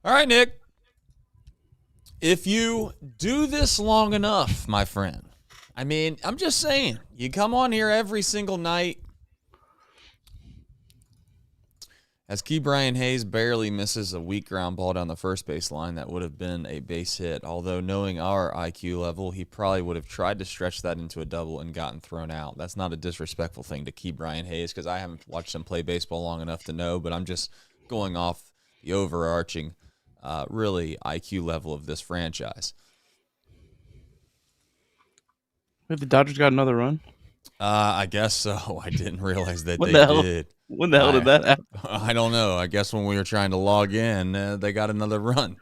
All right, Nick. If you do this long enough, my friend, I mean, I'm just saying, you come on here every single night. As Ke'Bryan Hayes barely misses a weak ground ball down the first base line, that would have been a base hit. Although knowing our IQ level, he probably would have tried to stretch that into a double and gotten thrown out. That's not a disrespectful thing to Ke'Bryan Hayes because I haven't watched him play baseball long enough to know, but I'm just going off the overarching, really IQ level of this franchise. Wait, the Dodgers got another run? I guess so. I didn't realize that What they the hell? did. When the hell did that happen? I don't know. I guess when we were trying to log in, they got another run.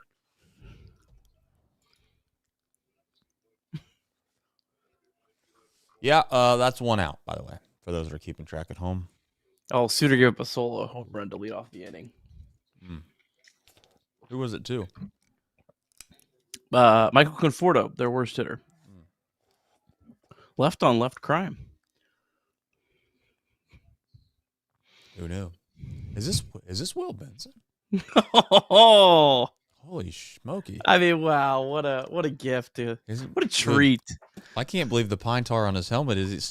Yeah, that's one out, by the way, for those that are keeping track at home. Oh, Suter gave up a solo home run to lead off the inning. Who was it to? Michael Conforto, their worst hitter. Left on left crime. Who knew? Is this Will Benson? Oh, Holy smoky! I mean, wow, what a gift, dude. What a treat. I can't believe the pine tar on his helmet. Is it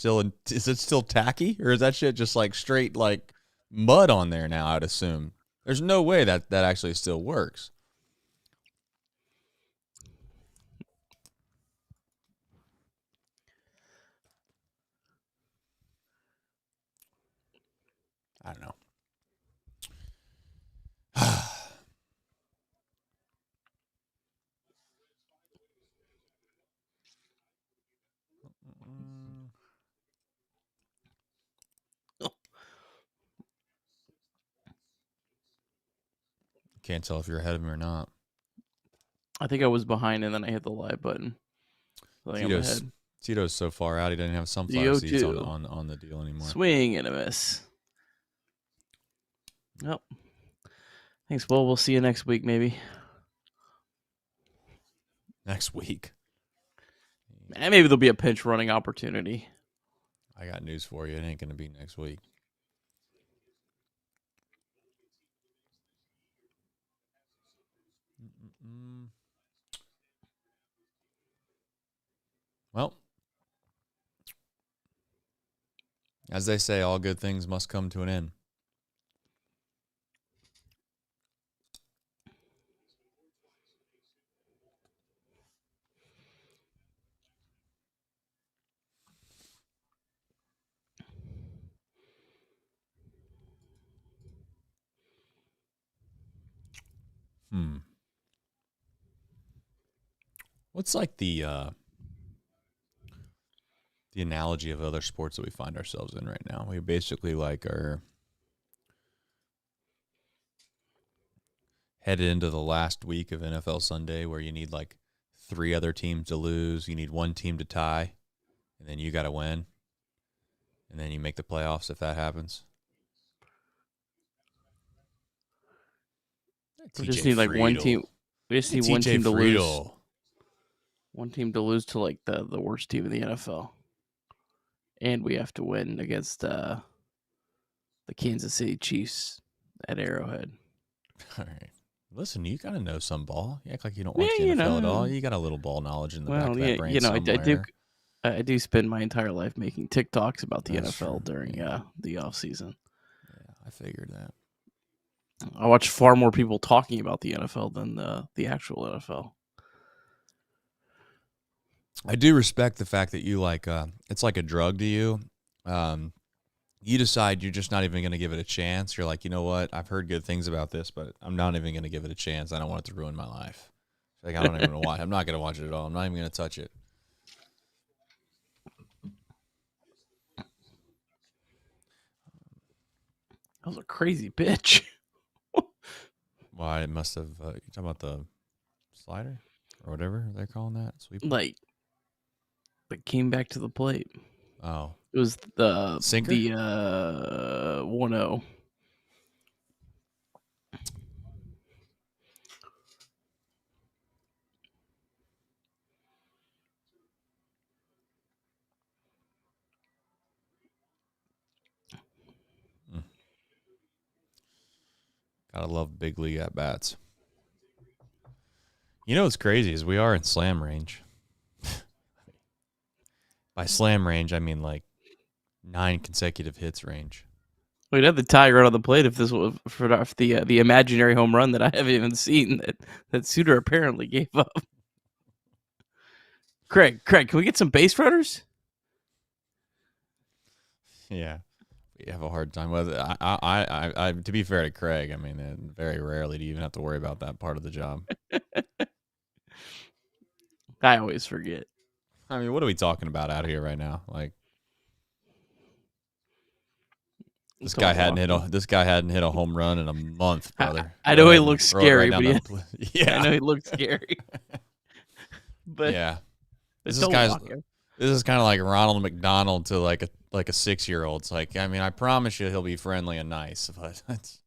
still tacky, or is that shit just like straight like mud on there now? I'd assume. There's no way that actually still works. I don't know. Can't tell if you're ahead of me or not. I think I was behind, and then I hit the live button. I think I'm ahead. Tito's so far out, he doesn't have sunflower seeds on the deal anymore. Swing and a miss. Nope. Thanks, Will. We'll see you next week, maybe. Next week. And maybe there'll be a pinch running opportunity. I got news for you. It ain't going to be next week. Well, as they say, all good things must come to an end. What's like the analogy of other sports that we find ourselves in right now? We basically like are headed into the last week of NFL Sunday where you need like 3 other teams to lose. You need 1 team to tie, and then you got to win. And then you make the playoffs if that happens. We just need like one team. We just need one team to lose. One team to lose to like the worst team in the NFL. And we have to win against the Kansas City Chiefs at Arrowhead. All right. Listen, you gotta know some ball. You act like you don't watch the NFL at all. You got a little ball knowledge in the back of that brain somewhere. I do spend my entire life making TikToks about the NFL during the off season. Yeah, I figured that. I watch far more people talking about the NFL than the actual NFL. I do respect the fact that you like it's like a drug to you. You decide you're just not even going to give it a chance. You're like, you know what? I've heard good things about this, but I'm not even going to give it a chance. I don't want it to ruin my life. Like, I don't even watch. I'm not going to watch it at all. I'm not even going to touch it. That was a crazy pitch. Why it must have. You talking about the slider or whatever they're calling that? Sweep. Like, but came back to the plate. Oh, it was the sinker. The 1-0. Gotta love big league at bats. You know what's crazy is we are in slam range. By slam range, I mean like 9 consecutive hits range. We'd have the tie right on the plate if this was for the imaginary home run that I haven't even seen that Suter apparently gave up. Craig, can we get some base runners? Yeah, we have a hard time with it. I to be fair to Craig, I mean, very rarely do you even have to worry about that part of the job. I always forget. I mean, what are we talking about out here right now? Like, this guy hadn't hit a home run in a month, brother. I know he looks scary, but yeah, I know he looks scary. But yeah, this is kind of like Ronald McDonald to like a 6-year-old. It's like, I mean, I promise you he'll be friendly and nice, but it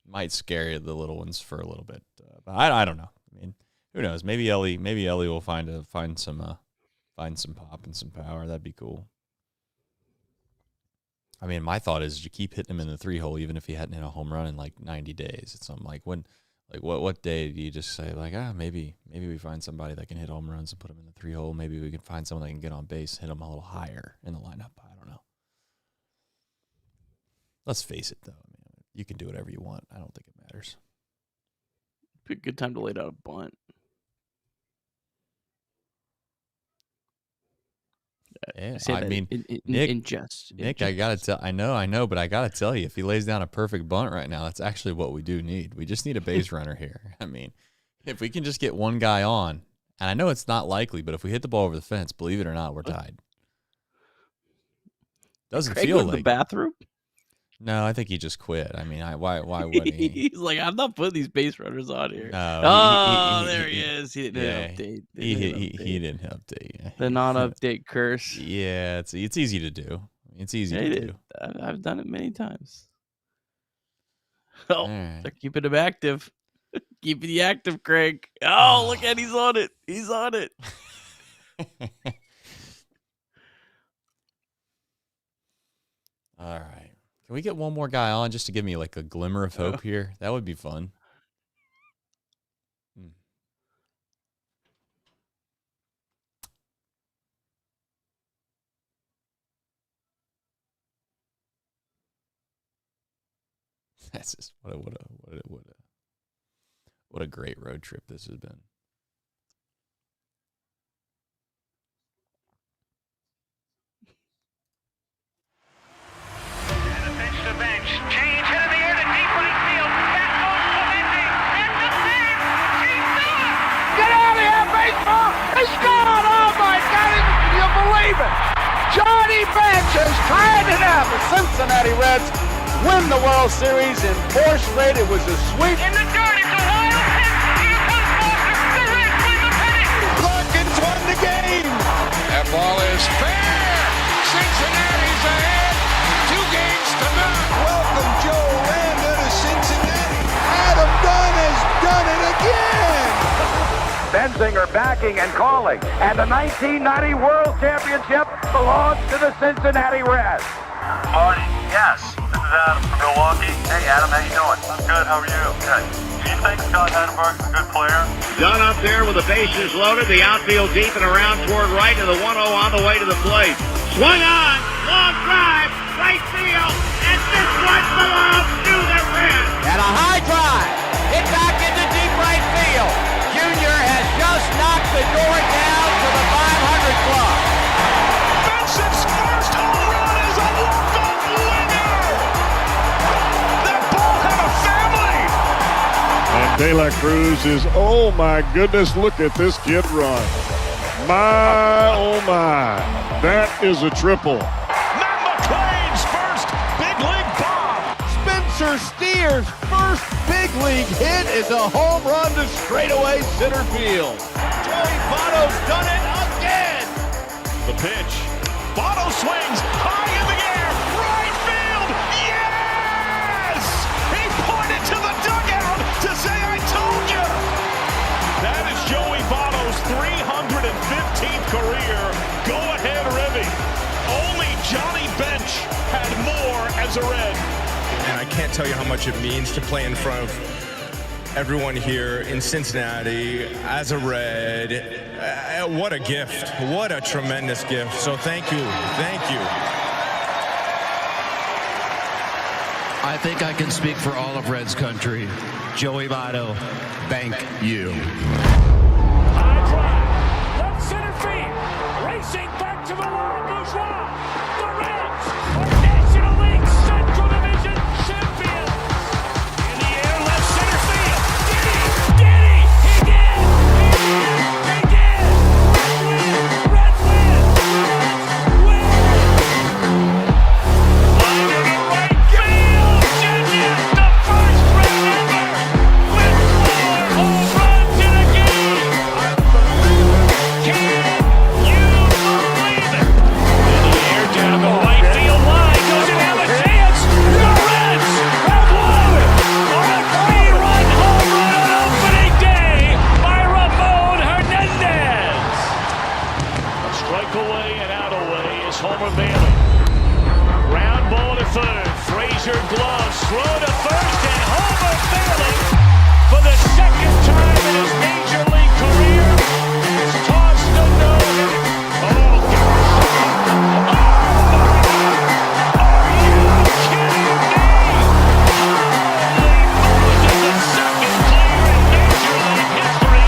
might scare the little ones for a little bit. But I don't know. I mean, who knows? Maybe Elly will find some pop and some power. That'd be cool. I mean, my thought is you keep hitting him in the 3-hole, even if he hadn't hit a home run in like 90 days. It's something like what day do you just say like, maybe we find somebody that can hit home runs and put him in the 3-hole. Maybe we can find someone that can get on base, hit him a little higher in the lineup. I don't know. Let's face it, though. I mean, you can do whatever you want. I don't think it matters. Be a good time to lay down a bunt. Yeah, I mean, Nick, I gotta tell. I know, but I gotta tell you, if he lays down a perfect bunt right now, that's actually what we do need. We just need a base runner here. I mean, if we can just get one guy on, and I know it's not likely, but if we hit the ball over the fence, believe it or not, we're tied. Doesn't Craig feel like the bathroom. No, I think he just quit. I mean, why would he? He's like, I'm not putting these base runners on here. No, there he is. He didn't update. He didn't update. The non-update curse. Yeah, it's easy to do. It's easy to do. I've done it many times. Oh, they're keeping him active. Keeping you active, Craig. Oh, look at he's on it. He's on it. All right. Can we get one more guy on just to give me like a glimmer of hope here? That would be fun. That's just what a great road trip this has been. Bench, change, hit in the air to deep right field. Back goes Clemente, and the save. He's done. Get out of here, baseball! He's gone! Oh my God! You believe it? Johnny Bench is tied it up. The Cincinnati Reds win the World Series in 4 straight. It was a sweep. In the dirt, it's a wild pitch. Here comes Foster. The Reds win the pennant. Hawkins won the game. That ball is fair. Cincinnati's ahead. 2 games to none. Welcome Joe Orlando to Cincinnati. Adam Dunn has done it again. Benzinger backing and calling. And the 1990 World Championship belongs to the Cincinnati Reds. Marty, yes. This is Adam from Milwaukee. Hey, Adam, how you doing? I'm good. How are you? Good. Do you think Scott Hatterberg's a good player? Dunn up there with the bases loaded. The outfield deep and around toward right, and the 1-0 on the way to the plate. Swung on. Long drive. Right field. And this one belongs to the Reds. And a high drive. Hit back into deep right field. Junior has just knocked the door down to the 500 club. Benson's first home run is a walk-off winner. That ball had a family. And De La Cruz is, oh my goodness, look at this kid run. My, oh my. That is a triple. Matt McClain's first big league bomb. Spencer Steer's first big league hit is a home run to straightaway center field. Joey Votto's done it again. The pitch. Votto swings high in the air. Right field. Yes! He pointed to the dugout to say, I told you. That is Joey Votto's 315th career go-ahead ribby. Only Johnny Bench had more as a Red. And I can't tell you how much it means to play in front of everyone here in Cincinnati as a Red. What a gift. What a tremendous gift. So thank you. Thank you. I think I can speak for all of Reds country. Joey Votto, thank you. High drive, left center field, racing back to the Laurent Bourgeois. The Reds are National League Central Division champions. In the air, left center field. Did he? He did! He did! Red win! Win! Line to the right field. Junior, the first Red ever with 4 home runs in a game. Can you believe it? In the air, down the right field line, does it have a chance? The Reds have won on a 3-run home run on opening day by Ramon Hernandez. A strike away and out away is Homer Bailey. Ground ball to third. Frazier gloves, throw to first, and Homer Bailey, for the second time in his major league career, has tossed a no-hitter. Oh, gosh. Oh, my God. Are you kidding me? Holy Moses, the second player in major league history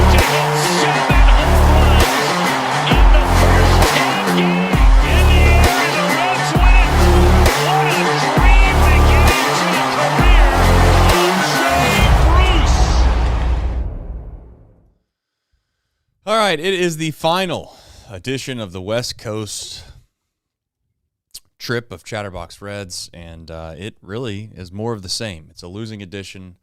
to hit 7 home runs in the first 10 games. In the air, and the Reds win it. What a dream beginning to the career of Jay Bruce. All right, it is the final edition of the West Coast trip of Chatterbox Reds, and it really is more of the same. It's a losing edition.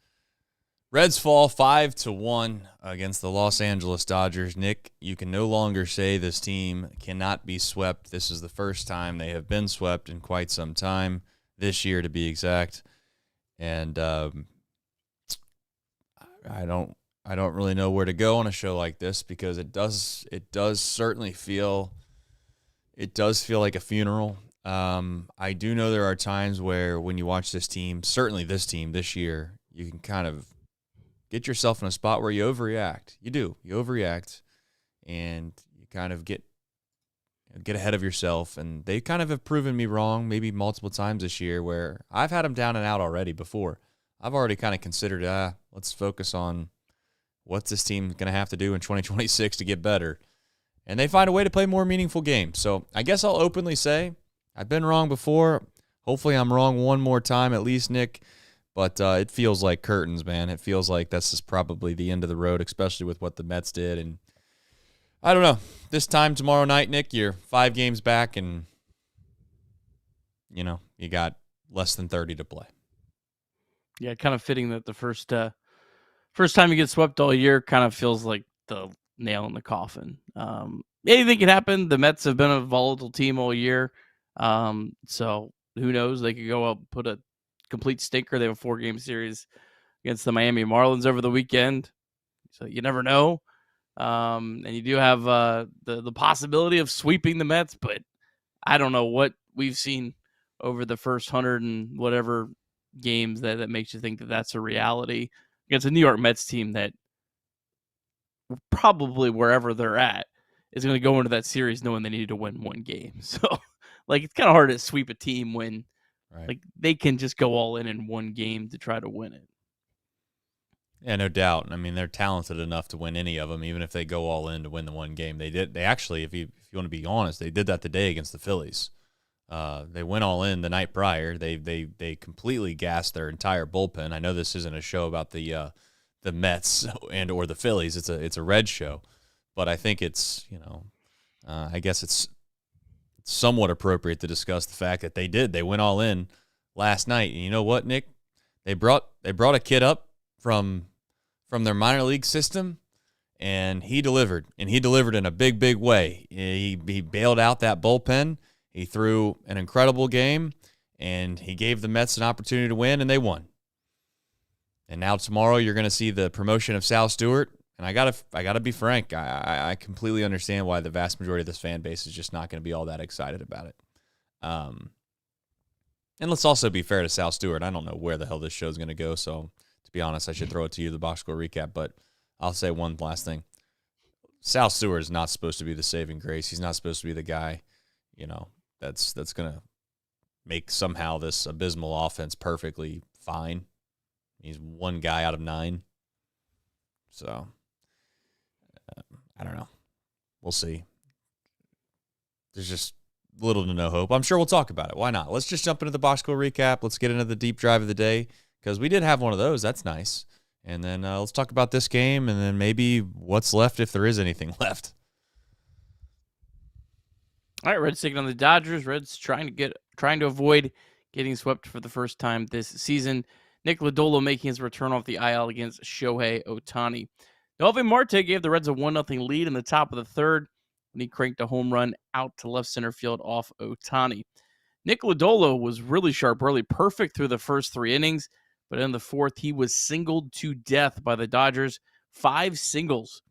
Reds fall 5-1 against the Los Angeles Dodgers. Nick, you can no longer say this team cannot be swept. This is the first time they have been swept in quite some time, this year to be exact. And I don't really know where to go on a show like this, because it does certainly feel like a funeral. I do know there are times where when you watch this team, certainly this team this year, you can kind of get yourself in a spot where you overreact. You overreact, and you kind of get ahead of yourself. And they kind of have proven me wrong maybe multiple times this year, where I've had them down and out already before. I've already kind of considered, let's focus on what's this team going to have to do in 2026 to get better. And they find a way to play more meaningful games. So I guess I'll openly say I've been wrong before. Hopefully I'm wrong one more time at least, Nick. But it feels like curtains, man. It feels like this is probably the end of the road, especially with what the Mets did. And I don't know. This time tomorrow night, Nick, you're 5 games back, and, you got less than 30 to play. Yeah, kind of fitting that the first time you get swept all year kind of feels like the nail in the coffin. Anything can happen. The Mets have been a volatile team all year. So who knows? They could go out and put a complete stinker. They have a 4-game series against the Miami Marlins over the weekend. So you never know. And you do have the possibility of sweeping the Mets, but I don't know what we've seen over the first 100 and whatever games that makes you think that that's a reality against a New York Mets team that probably wherever they're at is going to go into that series knowing they needed to win 1 game. So, it's kind of hard to sweep a team when they can just go all in 1 game to try to win it. Yeah, no doubt. I mean, they're talented enough to win any of them, even if they go all in to win the 1 game. They actually, if you want to be honest, they did that today against the Phillies. They went all in the night prior. They completely gassed their entire bullpen. I know this isn't a show about the Mets and or the Phillies. It's a Reds show, but I think it's I guess it's somewhat appropriate to discuss the fact that they went all in last night. And you know what, Nick? They brought a kid up from their minor league system, and he delivered in a big way. He bailed out that bullpen. He threw an incredible game, and he gave the Mets an opportunity to win, and they won. And now tomorrow you're going to see the promotion of Sal Stewart, and I gotta be frank. I completely understand why the vast majority of this fan base is just not going to be all that excited about it. And let's also be fair to Sal Stewart. I don't know where the hell this show is going to go, so to be honest. I should throw it to you, the box score recap, but I'll say one last thing. Sal Stewart is not supposed to be the saving grace. He's not supposed to be the guy, that's going to make somehow this abysmal offense perfectly fine. He's one guy out of 9. So, I don't know. We'll see. There's just little to no hope. I'm sure we'll talk about it. Why not? Let's just jump into the box score recap. Let's get into the deep drive of the day because we did have one of those. That's nice. And then let's talk about this game and then maybe what's left if there is anything left. All right, Reds taking on the Dodgers. Reds trying to avoid getting swept for the first time this season. Nick Lodolo making his return off the IL against Shohei Ohtani. Noelvi Marte gave the Reds a 1-0 lead in the top of the third when he cranked a home run out to left center field off Ohtani. Nick Lodolo was really sharp early, perfect through the first 3 innings, but in the fourth, he was singled to death by the Dodgers. 5 singles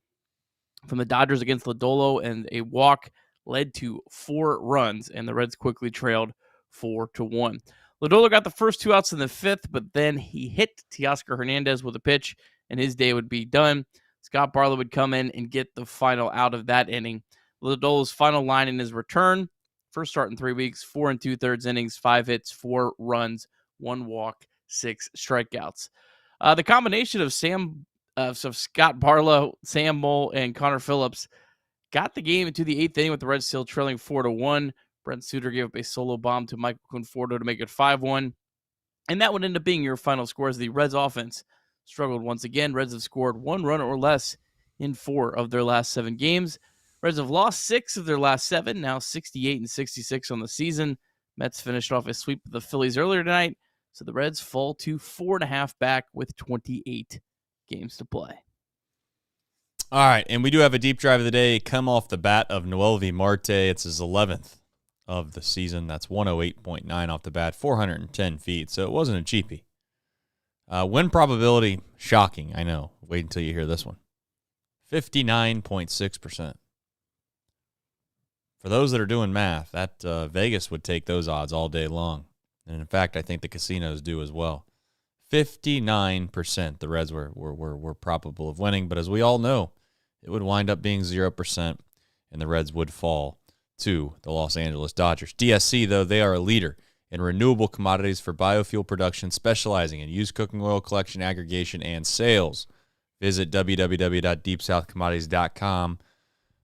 from the Dodgers against Lodolo, and a walk led to 4 runs, and the Reds quickly trailed 4-1. Lodolo got the first 2 outs in the 5th, but then he hit Teoscar Hernandez with a pitch, and his day would be done. Scott Barlow would come in and get the final out of that inning. Lodolo's final line in his return, first start in 3 weeks, 4 2/3 innings, 5 hits, 4 runs, 1 walk, 6 strikeouts. The combination of Scott Barlow, Sam Moll, and Connor Phillips got the game into the 8th inning with the Reds still trailing 4-1. Brent Suter gave up a solo bomb to Michael Conforto to make it 5-1. And that would end up being your final score as the Reds offense struggled once again. Reds have scored 1 run or less in 4 of their last 7 games. Reds have lost 6 of their last 7, now 68-66 on the season. Mets finished off a sweep of the Phillies earlier tonight, so the Reds fall to 4.5 back with 28 games to play. All right, and we do have a deep drive of the day come off the bat of Noelvi Marte. It's his 11th of the season. That's 108.9 off the bat, 410 feet, so it wasn't a cheapie. Win probability, shocking, I know. Wait until you hear this one. 59.6%. For those that are doing math, that Vegas would take those odds all day long. And in fact, I think the casinos do as well. 59% the Reds were probable of winning, but as we all know, it would wind up being 0%, and the Reds would fall to the Los Angeles Dodgers. DSC, though, they are a leader in renewable commodities for biofuel production, specializing in used cooking oil collection, aggregation, and sales. Visit www.deepsouthcommodities.com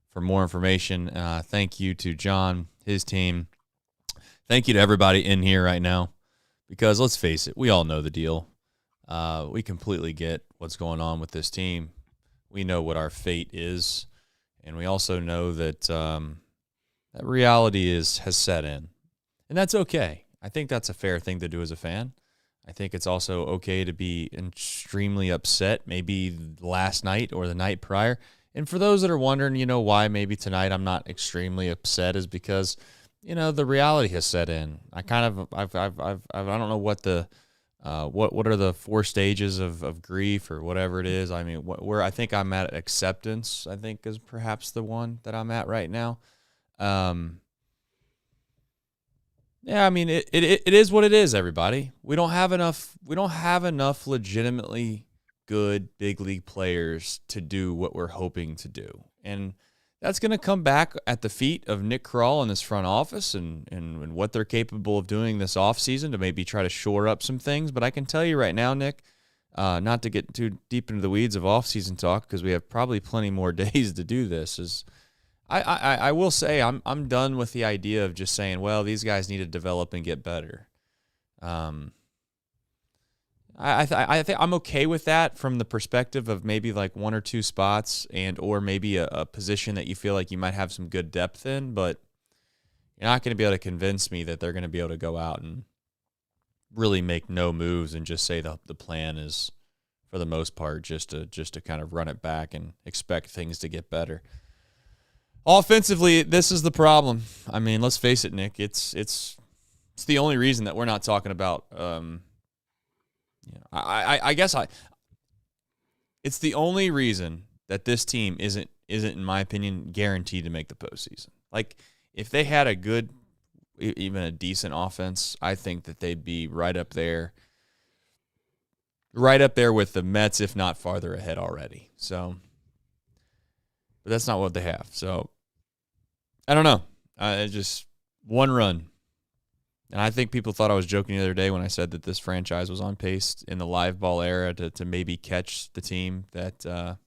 for more information. Thank you to John, his team. Thank you to everybody in here right now, because let's face it, we all know the deal. We completely get what's going on with this team. We know what our fate is, and we also know that that reality has set in, and that's okay. I think that's a fair thing to do as a fan. I think it's also okay to be extremely upset, maybe last night or the night prior. And for those that are wondering, why maybe tonight I'm not extremely upset is because, the reality has set in. I don't know what what are the 4 stages of grief or whatever it is. I mean, where I think I'm at acceptance, I think is perhaps the one that I'm at right now. Yeah, I mean, it is what it is, everybody. We don't have enough legitimately good big league players to do what we're hoping to do. And that's going to come back at the feet of Nick Krall and his front office and what they're capable of doing this offseason to maybe try to shore up some things. But I can tell you right now, Nick, not to get too deep into the weeds of offseason talk, because we have probably plenty more days to do this, is I will say I'm done with the idea of just saying, well, these guys need to develop and get better. I think I'm okay with that from the perspective of maybe like 1 or 2 spots or maybe a position that you feel like you might have some good depth in, but you're not going to be able to convince me that they're going to be able to go out and really make no moves and just say the plan is, for the most part, just to kind of run it back and expect things to get better. Offensively, this is the problem. I mean, let's face it, Nick. It's the only reason that we're not talking about. I guess it's the only reason that this team isn't, in my opinion, guaranteed to make the postseason. Like, if they had a good, even a decent offense, I think that they'd be right up there. right up there with the Mets, if not farther ahead already. So, but that's not what they have. So, I don't know. Just one run. And I think people thought I was joking the other day when I said that this franchise was on pace in the live ball era to maybe catch the team that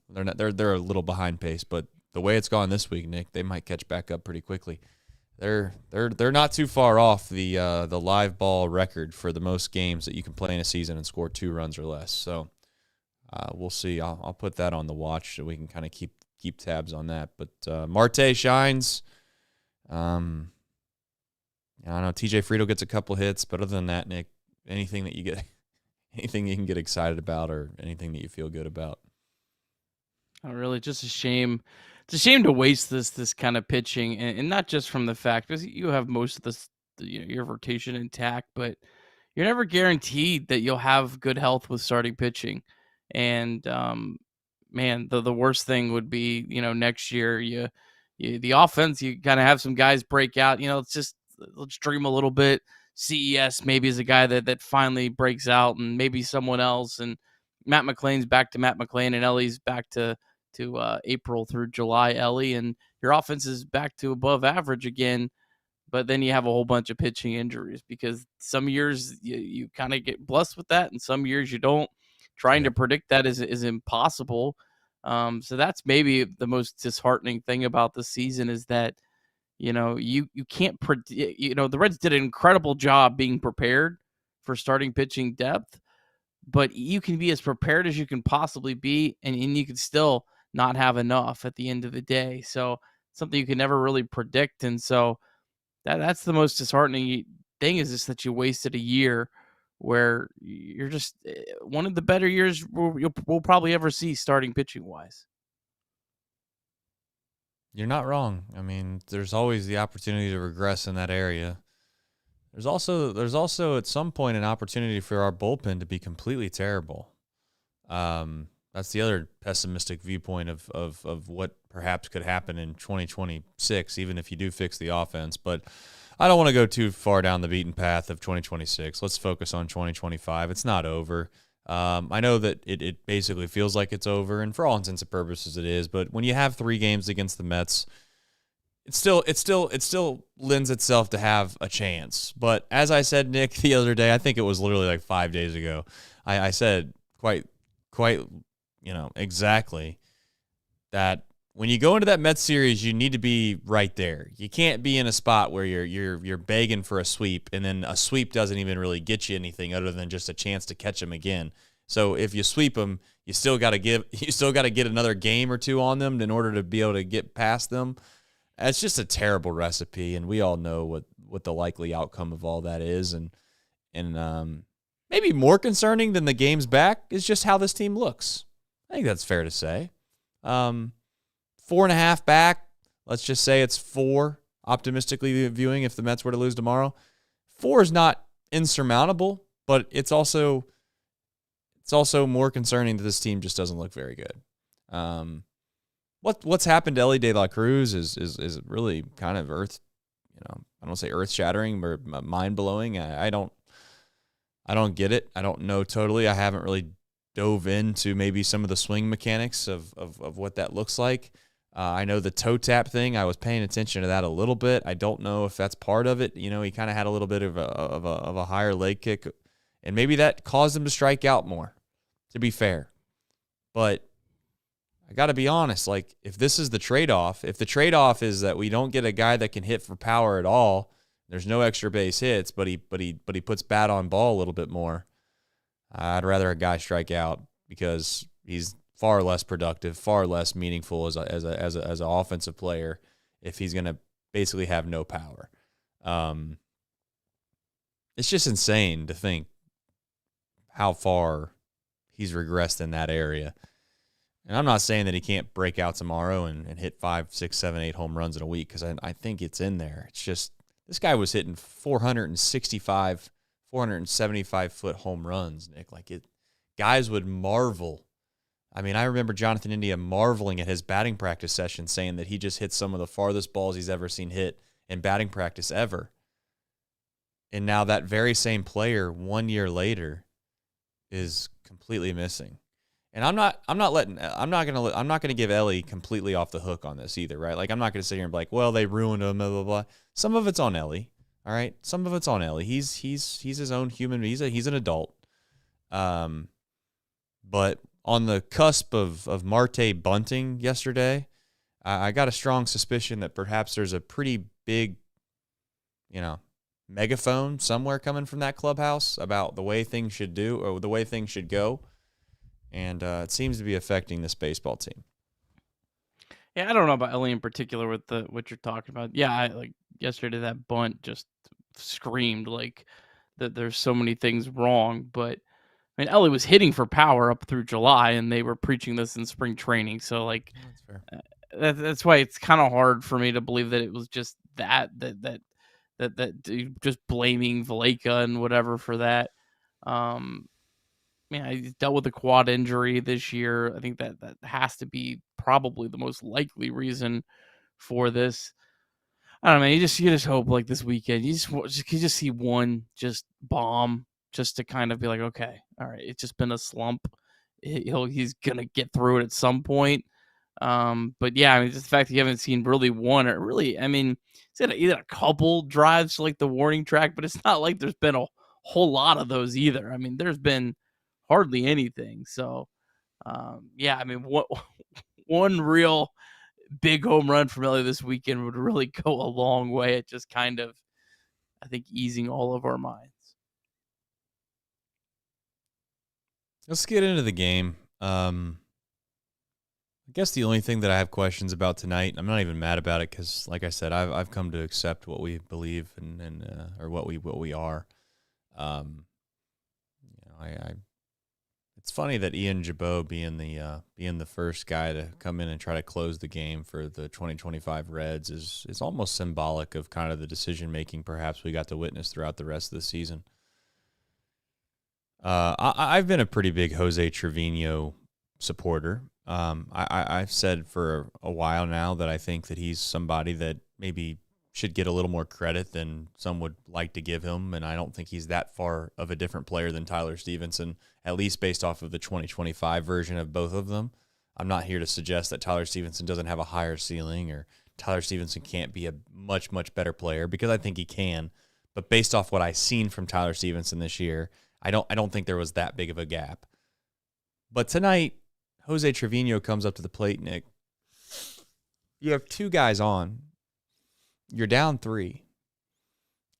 they're a little behind pace, but the way it's gone this week, Nick, they might catch back up pretty quickly. They're not too far off the live ball record for the most games that you can play in a season and score 2 runs or less. So we'll see. I'll put that on the watch so we can kind of keep tabs on that. But Marte shines. I don't know. TJ Friedl gets a couple hits, but other than that, Nick, anything you can get excited about, or anything that you feel good about? Oh, really, just a shame. It's a shame to waste this kind of pitching, and not just from the fact because you have most of this, your rotation intact, but you're never guaranteed that you'll have good health with starting pitching. And man, the worst thing would be, next year the offense, you kind of have some guys break out. Let's dream a little bit. CES maybe is a guy that finally breaks out, and maybe someone else. And Matt McClain's back to Matt McClain, and Elly's back to April through July Elly, and your offense is back to above average again. But then you have a whole bunch of pitching injuries, because some years you kind of get blessed with that, and some years you don't. Trying to predict that is impossible. So that's maybe the most disheartening thing about the season, is that you can't predict. The Reds did an incredible job being prepared for starting pitching depth, but you can be as prepared as you can possibly be, and you can still not have enough at the end of the day. So something you can never really predict, and so that's the most disheartening thing, is just that you wasted a year where you're just one of the better years we'll probably ever see starting pitching wise. You're not wrong. I mean, there's always the opportunity to regress in that area. There's also at some point an opportunity for our bullpen to be completely terrible. That's the other pessimistic viewpoint of what perhaps could happen in 2026, even if you do fix the offense. But I don't want to go too far down the beaten path of 2026. Let's focus on 2025. It's not over. I know that it basically feels like it's over, and for all intents and purposes it is, but when you have 3 games against the Mets, it still lends itself to have a chance. But as I said, Nick, the other day, I think it was literally like 5 days ago, I said quite exactly that when you go into that Mets series, you need to be right there. You can't be in a spot where you're begging for a sweep, and then a sweep doesn't even really get you anything other than just a chance to catch them again. So if you sweep them, you still got to get another game or 2 on them in order to be able to get past them. It's just a terrible recipe, and we all know what the likely outcome of all that is. And maybe more concerning than the games back is just how this team looks. I think that's fair to say. 4.5 back. Let's just say it's 4, optimistically viewing, if the Mets were to lose tomorrow. 4 is not insurmountable, but it's also more concerning that this team just doesn't look very good. What's happened to Elly De La Cruz is really kind of I don't say earth-shattering, but mind-blowing. I don't get it. I don't know totally. I haven't really dove into maybe some of the swing mechanics of what that looks like. I know the toe tap thing. I was paying attention to that a little bit. I don't know if that's part of it. He kind of had a little bit of a higher leg kick, and maybe that caused him to strike out more, to be fair. But I got to be honest, like, if this is the trade-off, if the trade-off is that we don't get a guy that can hit for power at all, there's no extra base hits, but he puts bat on ball a little bit more, I'd rather a guy strike out, because he's far less productive, far less meaningful as an offensive player if he's going to basically have no power. It's just insane to think how far he's regressed in that area. And I'm not saying that he can't break out tomorrow and hit 5, 6, 7, 8 home runs in a week, because I think it's in there. It's just, this guy was hitting 465, 475-foot home runs, Nick. Guys would marvel. I mean, I remember Jonathan India marveling at his batting practice session, saying that he just hit some of the farthest balls he's ever seen hit in batting practice ever. And now that very same player, 1 year later, is completely missing. And I'm not gonna give Elly completely off the hook on this either, right? Like, I'm not gonna sit here and be like, well, they ruined him, blah blah blah. Some of it's on Elly, all right. Some of it's on Elly. He's his own human. He's an adult. But on the cusp of Marte bunting yesterday, I got a strong suspicion that perhaps there's a pretty big, megaphone somewhere coming from that clubhouse about the way things should do or the way things should go. And it seems to be affecting this baseball team. Yeah, I don't know about Elly in particular with what you're talking about. Yeah, like yesterday that bunt just screamed like that there's so many things wrong. But I mean, Elly was hitting for power up through July, and they were preaching this in spring training. So like, That's fair. That's why it's kind of hard for me to believe that it was just that just blaming Valleca and whatever for that. He dealt with a quad injury this year. I think that has to be probably the most likely reason for this. I don't know, man. You just hope like this weekend, you just see one just bomb just to kind of be like, okay, all right, it's just been a slump. He's gonna get through it at some point. But yeah, I mean, just the fact that you haven't seen really one or really, I mean, he's had either a couple drives to like the warning track, but it's not like there's been a whole lot of those either. I mean, there's been hardly anything. So, yeah, I mean, one real big home run from Elly this weekend would really go a long way at just kind of, I think, easing all of our minds. Let's get into the game. I guess the only thing that I have questions about tonight, I'm not even mad about it because, like I said, I've come to accept what we believe and or what we are. It's funny that Ian Jabot being the first guy to come in and try to close the game for the 2025 Reds is almost symbolic of kind of the decision making perhaps we got to witness throughout the rest of the season. I've been a pretty big Jose Trevino supporter. I've said for a while now that I think that he's somebody that maybe should get a little more credit than some would like to give him, and I don't think he's that far of a different player than Tyler Stevenson, at least based off of the 2025 version of both of them. I'm not here to suggest that Tyler Stevenson doesn't have a higher ceiling or Tyler Stevenson can't be a much, much better player, because I think he can. But based off what I've seen from Tyler Stevenson this year, I don't think there was that big of a gap. But tonight, Jose Trevino comes up to the plate, Nick. You have two guys on. You're down 3.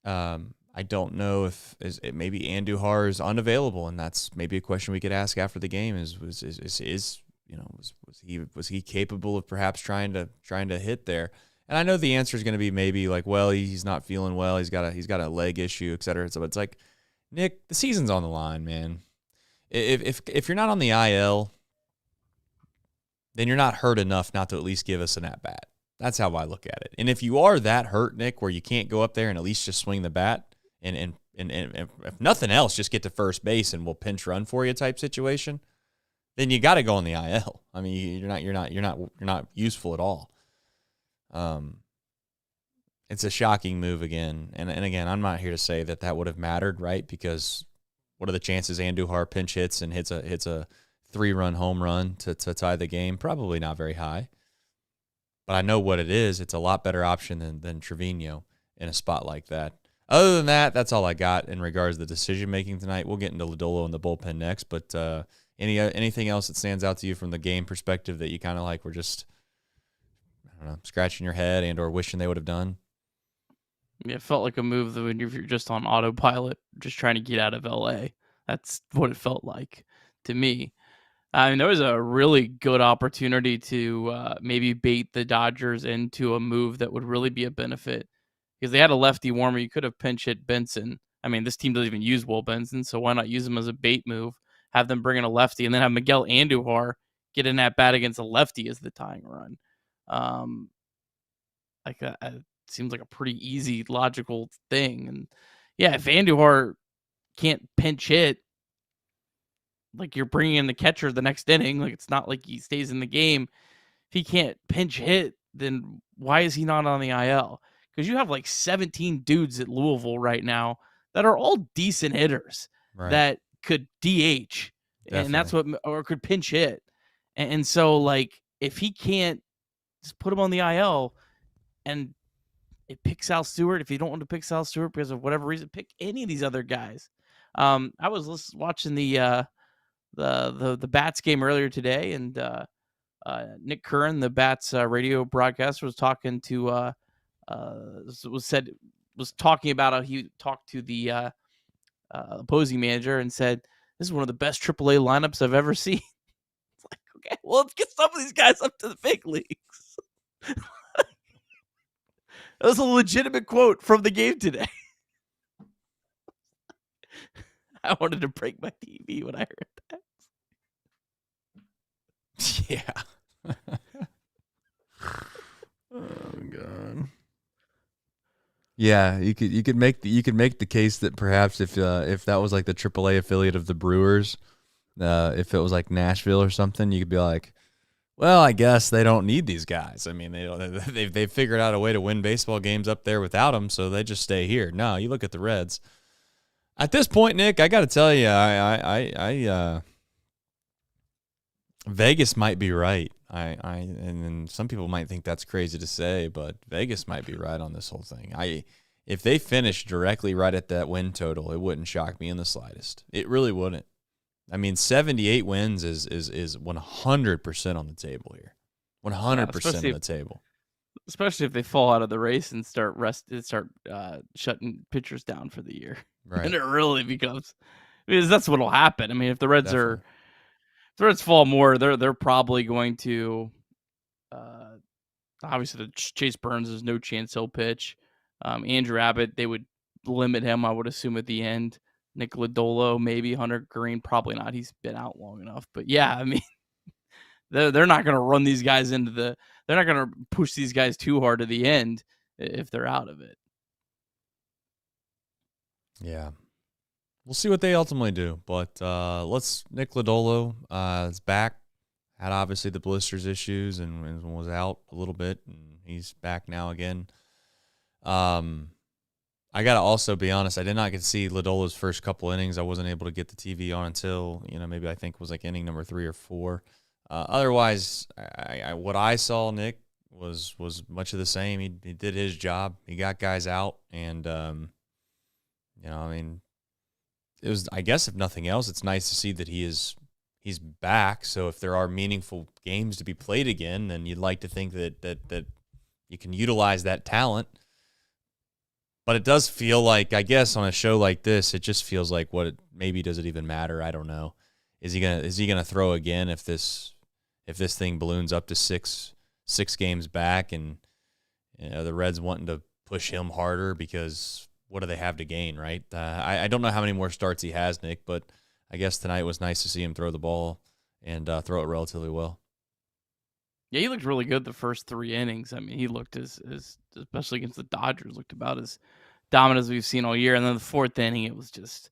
I don't know if maybe Andujar is unavailable, and that's maybe a question we could ask after the game. Was he capable of perhaps trying to hit there? And I know the answer is going to be maybe like, well, he's not feeling well. He's got a leg issue, et cetera. So it's like, Nick, the season's on the line, man. If you're not on the IL, then you're not hurt enough not to at least give us an at-bat. That's how I look at it. And if you are that hurt, Nick, where you can't go up there and at least just swing the bat and if nothing else, just get to first base and we'll pinch run for you type situation, then you got to go on the IL. I mean, you're not useful at all. It's a shocking move again. And again, I'm not here to say that would have mattered, right? Because what are the chances Andujar pinch hits and hits a 3-run home run to tie the game? Probably not very high. But I know what it is. It's a lot better option than Trevino in a spot like that. Other than that, that's all I got in regards to the decision-making tonight. We'll get into Lodolo and the bullpen next. But anything else that stands out to you from the game perspective that you kind of like were just, I don't know, scratching your head and or wishing they would have done? Yeah, it felt like a move that when you're just on autopilot, just trying to get out of LA. That's what it felt like to me. I mean, there was a really good opportunity to maybe bait the Dodgers into a move that would really be a benefit, because they had a lefty warmer. You could have pinch hit Benson. I mean, this team doesn't even use Will Benson, so why not use him as a bait move, have them bring in a lefty, and then have Miguel Andujar get in that bat against a lefty as the tying run. It seems like a pretty easy, logical thing. And yeah, if Andujar can't pinch hit, like you're bringing in the catcher the next inning, like it's not like he stays in the game. If he can't pinch hit, then why is he not on the IL? Because you have like 17 dudes at Louisville right now that are all decent hitters, right, that could DH, and that's what, or could pinch hit. And so, like, if he can't, just put him on the IL, and it picks Sal Stewart. If you don't want to pick Sal Stewart because of whatever reason, pick any of these other guys. I was watching the Bats game earlier today, and Nick Curran, the Bats radio broadcaster, was talking to was talking about how he talked to the opposing manager and said, "This is one of the best AAA lineups I've ever seen." It's like, okay, well, let's get some of these guys up to the big leagues. That was a legitimate quote from the game today. I wanted to break my TV when I heard that. Yeah. Oh God. Yeah, you could make the case that perhaps if that was like the AAA affiliate of the Brewers, if it was like Nashville or something, you could be like, well, I guess they don't need these guys. I mean, they've figured out a way to win baseball games up there without them, so they just stay here. No, you look at the Reds. At this point, Nick, I got to tell you, Vegas might be right. And some people might think that's crazy to say, but Vegas might be right on this whole thing. If they finish directly right at that win total, it wouldn't shock me in the slightest. It really wouldn't. I mean, 78 wins is 100% on the table here. 100% on the table. Especially if they fall out of the race and start shutting pitchers down for the year. Right. And it really becomes, because that's what'll happen. I mean, if the Reds fall more, they're probably going to obviously Chase Burns, there's no chance he'll pitch. Andrew Abbott, they would limit him, I would assume, at the end. Nick Lodolo, maybe. Hunter Green, probably not. He's been out long enough. But yeah, I mean, they're not going to run these guys they're not going to push these guys too hard to the end if they're out of it. Yeah. We'll see what they ultimately do. But Nick Lodolo is back. Had obviously the blisters issues and was out a little bit, and he's back now again. I got to also be honest, I did not get to see Lodolo's first couple innings. I wasn't able to get the TV on until, maybe I think it was like inning number 3 or 4. Otherwise, what I saw, Nick, was much of the same. He did his job. He got guys out, and, I mean, it was, I guess, if nothing else, it's nice to see that he's back. So if there are meaningful games to be played again, then you'd like to think that you can utilize that talent. But it does feel like, I guess, on a show like this, it just feels like maybe does it even matter? I don't know. Is he gonna throw again if this thing balloons up to six games back, and the Reds wanting to push him harder because what do they have to gain, right? I don't know how many more starts he has, Nick, but I guess tonight was nice to see him throw the ball and throw it relatively well. Yeah, he looked really good the first 3 innings. I mean, he looked as especially against the Dodgers, looked about as dominant as we've seen all year. And then the 4th inning, it was just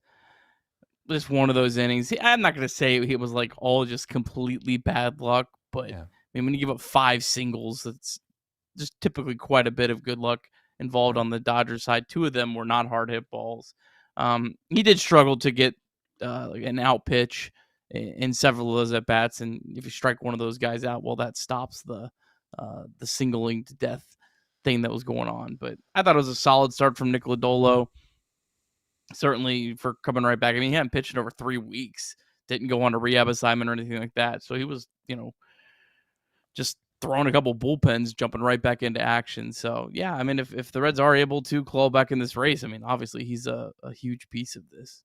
one of those innings. I'm not going to say it was like all just completely bad luck, but yeah. I mean, when you give up 5 singles, that's just typically quite a bit of good luck involved on the Dodgers side. 2 of them were not hard hit balls. He did struggle to get like an out pitch in several of those at bats, and if you strike one of those guys out, well, that stops the singling to death thing that was going on. But I thought it was a solid start from Nick Lodolo. Certainly for coming right back. I mean, he hadn't pitched in over 3 weeks, didn't go on a rehab assignment or anything like that. So he was, just throwing a couple bullpens, jumping right back into action. So yeah, I mean, if the Reds are able to claw back in this race, I mean, obviously he's a huge piece of this.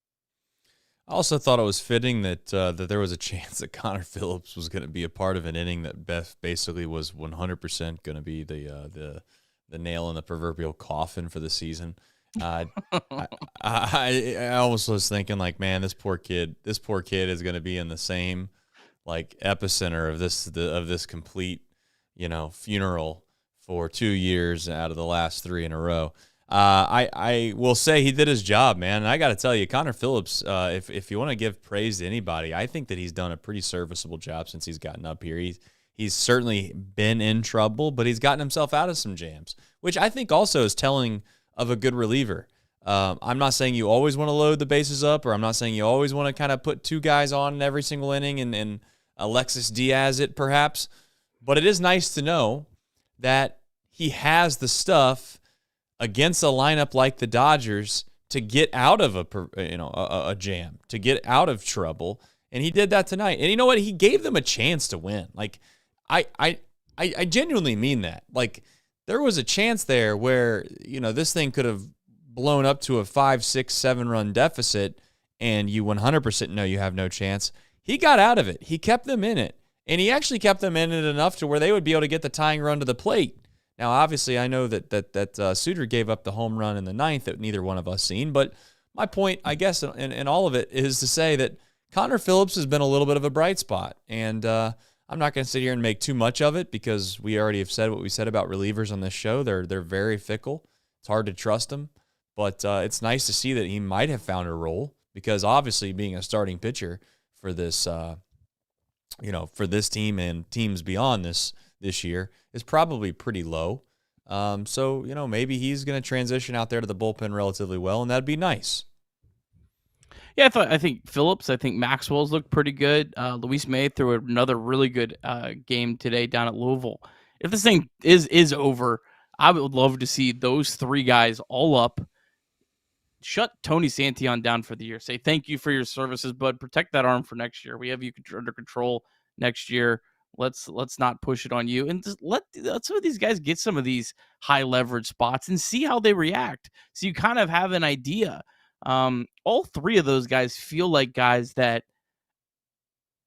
I also thought it was fitting that there was a chance that Connor Phillips was going to be a part of an inning that basically was 100% going to be the nail in the proverbial coffin for the season. I almost was thinking, like, man, this poor kid is going to be in the same like epicenter of this complete funeral for 2 years out of the last 3 in a row. I will say he did his job, man. And I got to tell you, Connor Phillips, if you want to give praise to anybody, I think that he's done a pretty serviceable job since he's gotten up here. He's certainly been in trouble, but he's gotten himself out of some jams, which I think also is telling of a good reliever. I'm not saying you always want to load the bases up, or I'm not saying you always want to kind of put 2 guys on in every single inning and Alexis Diaz it perhaps, but it is nice to know that he has the stuff against a lineup like the Dodgers to get out of a jam, to get out of trouble, and he did that tonight. And you know what? He gave them a chance to win. Like, I genuinely mean that. Like, there was a chance there where, this thing could have blown up to a 5, 6, 7 run deficit, and you 100% know you have no chance. He got out of it. He kept them in it, and he actually kept them in it enough to where they would be able to get the tying run to the plate. Now, obviously, I know that Suter gave up the home run in the 9th that neither one of us seen, but my point, I guess, in all of it is to say that Connor Phillips has been a little bit of a bright spot, and I'm not going to sit here and make too much of it because we already have said what we said about relievers on this show. They're very fickle. It's hard to trust them, but it's nice to see that he might have found a role because obviously being a starting pitcher for this, for this team and teams beyond this year is probably pretty low. So maybe he's going to transition out there to the bullpen relatively well, and that'd be nice. Yeah, I think Phillips, I think Maxwell's looked pretty good. Luis May threw another really good game today down at Louisville. If this thing is over, I would love to see those 3 guys all up. Shut Tony Santillan down for the year. Say thank you for your services, bud. Protect that arm for next year. We have you under control next year. Let's not push it on you, and just let some of these guys get some of these high leverage spots and see how they react. So you kind of have an idea. All 3 of those guys feel like guys that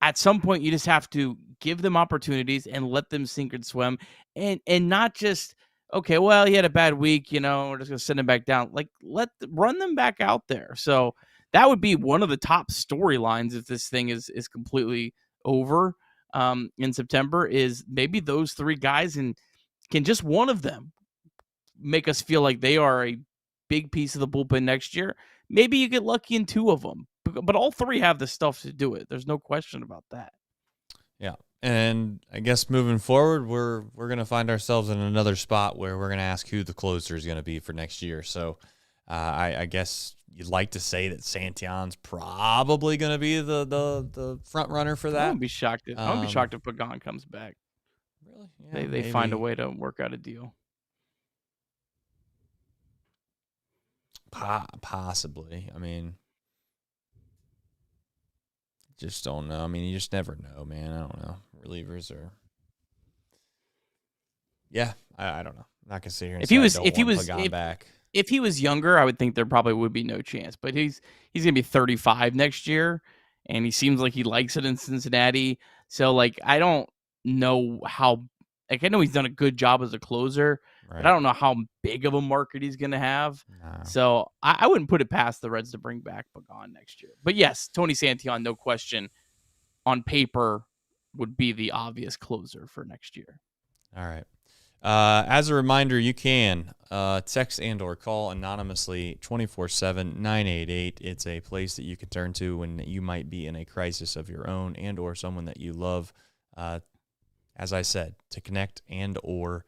at some point you just have to give them opportunities and let them sink and swim, and not just, okay, well, he had a bad week, we're just gonna send him back down. Like, run them back out there. So that would be one of the top storylines if this thing is completely over in September, is maybe those 3 guys, and can just one of them make us feel like they are a big piece of the bullpen next year. Maybe you get lucky in 2 of them, but all 3 have the stuff to do it. There's no question about that. Yeah. And I guess moving forward, we're going to find ourselves in another spot where we're going to ask who the closer is going to be for next year. So I guess you'd like to say that Santillan's probably going to be the front runner for that. I wouldn't be shocked if Pagan comes back. Really? Yeah, they find a way to work out a deal. Possibly. I mean, just don't know. I mean, you just never know, man. I don't know. Relievers are. Yeah, I don't know. I'm not gonna sit here and if he was younger, I would think there probably would be no chance. But he's gonna be 35 next year, and he seems like he likes it in Cincinnati. So I don't know how. I know he's done a good job as a closer, right, but I don't know how big of a market he's going to have. No. So I wouldn't put it past the Reds to bring back Pagan next year. But yes, Tony Santillan, no question, on paper would be the obvious closer for next year. All right. As a reminder, you can text and or call anonymously 24/7 988. It's a place that you can turn to when you might be in a crisis of your own and or someone that you love. As I said, to connect you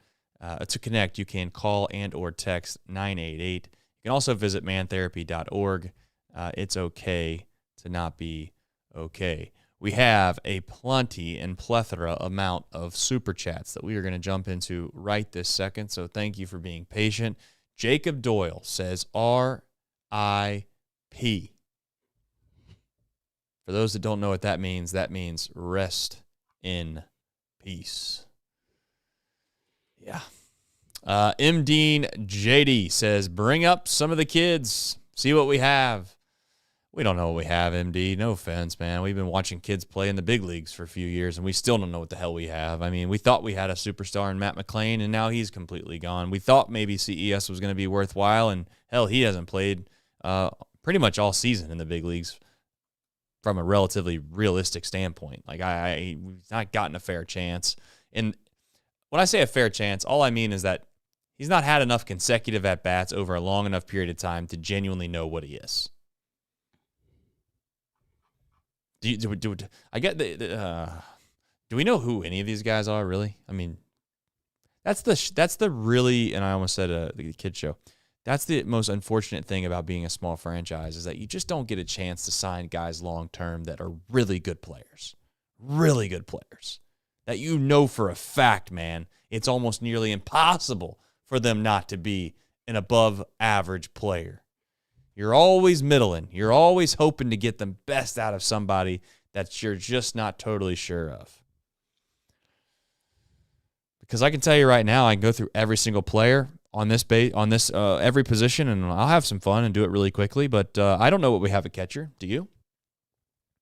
can call and or text 988. You can also visit mantherapy.org. It's okay to not be okay. We have a plethora amount of super chats that we are going to jump into right this second. So thank you for being patient. Jacob Doyle says R.I.P. For those that don't know what that means rest in peace. Yeah. M. Dean JD says, bring up some of the kids. See what we have. We don't know what we have, MD. No offense, man. We've been watching kids play in the big leagues for a few years, and we still don't know what the hell we have. I mean, we thought we had a superstar in Matt McClain, and now he's completely gone. We thought maybe CES was going to be worthwhile, and hell, he hasn't played pretty much all season in the big leagues from a relatively realistic standpoint. Like, we've not gotten a fair chance. And when I say a fair chance, all I mean is that he's not had enough consecutive at-bats over a long enough period of time to genuinely know what he is. Do we know who any of these guys are, really? I mean, that's the really, and I almost said the kid show. That's the most unfortunate thing about being a small franchise is that you just don't get a chance to sign guys long-term that are really good players. Really good players. That you know for a fact, man, it's almost nearly impossible for them not to be an above-average player. You're always middling. You're always hoping to get the best out of somebody that you're just not totally sure of. Because I can tell you right now, I can go through every single player on this every position, and I'll have some fun and do it really quickly. But I don't know what we have at catcher. Do you?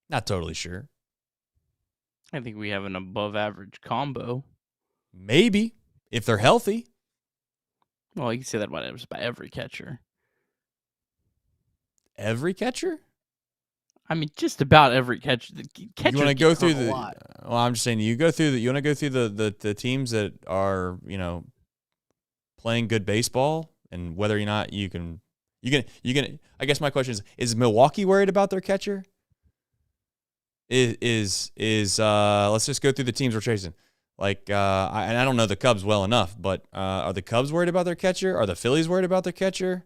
Not totally sure. I think we have an above-average combo. Maybe if they're healthy. Well, you can say that about every catcher. Every catcher? I mean, just about every catcher. You want to go through the? Well, I'm just saying, you want to go through the teams that are playing good baseball, and whether or not you can. I guess my question is Milwaukee worried about their catcher? Let's just go through the teams we're chasing. And I don't know the Cubs well enough, but are the Cubs worried about their catcher? Are the Phillies worried about their catcher?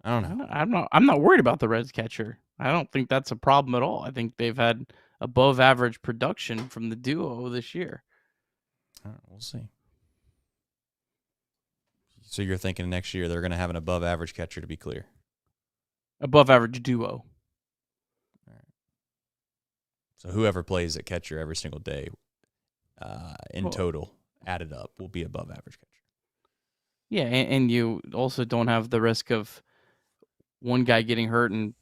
I don't know. I'm not worried about the Reds catcher. I don't think that's a problem at all. I think they've had above average production from the duo this year. All right, we'll see. So you're thinking next year they're going to have an above average catcher, to be clear? Above average duo. All right. So whoever plays at catcher every single day total, added up, will be above average catcher. Yeah, and you also don't have the risk of one guy getting hurt and